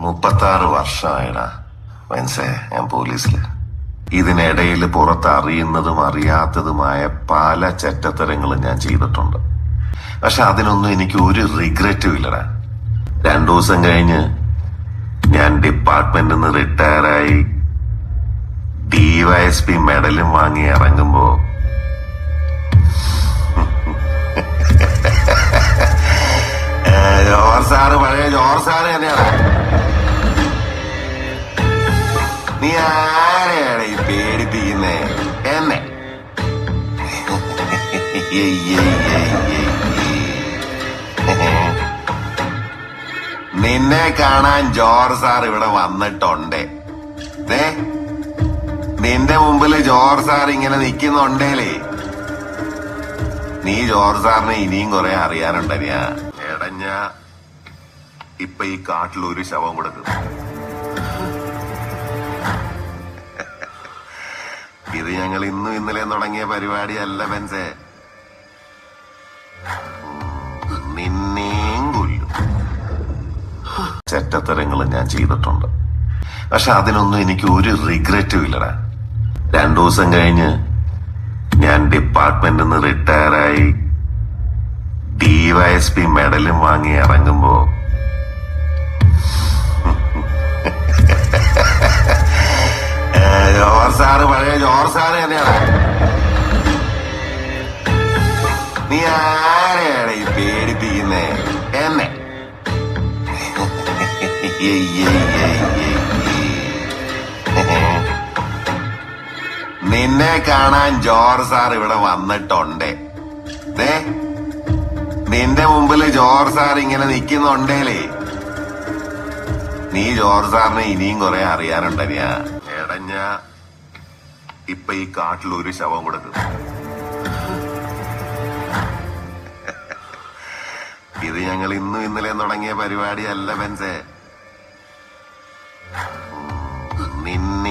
36 വർഷമായിടാ മനസ്സേ ഞാൻ പോലീസില്. ഇതിനിടയിൽ പുറത്ത് അറിയുന്നതും അറിയാത്തതുമായ പല ചെറ്റത്തരങ്ങളും ഞാൻ ചെയ്തിട്ടുണ്ട്. പക്ഷെ അതിനൊന്നും എനിക്ക് ഒരു റിഗ്രറ്റും ഇല്ലടാ. 2 ദിവസം കഴിഞ്ഞ് ഞാൻ ഡിപ്പാർട്ട്മെന്റിൽ നിന്ന് റിട്ടയറായി DYSP മെഡലും വാങ്ങി ഇറങ്ങുമ്പോ ജോർജ് സാറ് പഴയ ജോർജ് സാറ് തന്നെയാണ്. നീ ആരെയാണ് ഈ പേടിപ്പിക്കുന്നേ? എന്നെ നിന്നെ കാണാൻ ജോർജ് സാർ ഇവിടെ വന്നിട്ടുണ്ട്. നിന്റെ മുമ്പില് ജോർജ് സാർ ഇങ്ങനെ നിക്കുന്നുണ്ടേലേ നീ ജോർജ് സാറിനെ ഇനിയും കുറെ അറിയാനുണ്ടരിയാ. എടഞ്ഞ ഇപ്പൊ ഈ കാട്ടിൽ ഒരു ശവം കൊടുക്കും. ഇത് ഞങ്ങൾ ഇന്നും ഇന്നലെ തുടങ്ങിയ പരിപാടിയല്ല ബെൻസേ. നിന്നേം കൊല്ലും. ചെറ്റത്തരങ്ങളും ഞാൻ ചെയ്തിട്ടുണ്ട്. പക്ഷെ അതിനൊന്നും എനിക്ക് ഒരു റിഗ്രറ്റും ഇല്ലടാ. 2 ദിവസം കഴിഞ്ഞ് ഞാൻ ഡിപ്പാർട്ട്മെന്റിൽ നിന്ന് റിട്ടയറായി DYSP മെഡലും വാങ്ങി ഇറങ്ങുമ്പോ ജോർജ് സാറ് പഴയ ജോർജ് സാറ് തന്നെയാണ്. നീ ആരെയാണ് ഈ പേടിപ്പിക്കുന്നേ? എന്നെ നിന്നെ കാണാൻ ജോർജ് സാർ ഇവിടെ വന്നിട്ടുണ്ട്. നിന്റെ മുമ്പില് ജോർജ് സാർ ഇങ്ങനെ നിക്കുന്നുണ്ടേലേ നീ ജോർജ് സാറിനെ ഇനിയും കുറെ അറിയാനുണ്ടരിയാ. എടഞ്ഞ ഇപ്പൊ ഈ കാട്ടിൽ ഒരു ശവം കൊടുക്കും. ഇത് ഞങ്ങൾ ഇന്നും ഇന്നലെ തുടങ്ങിയ പരിപാടിയല്ല ബെൻസേ. നിന്നെ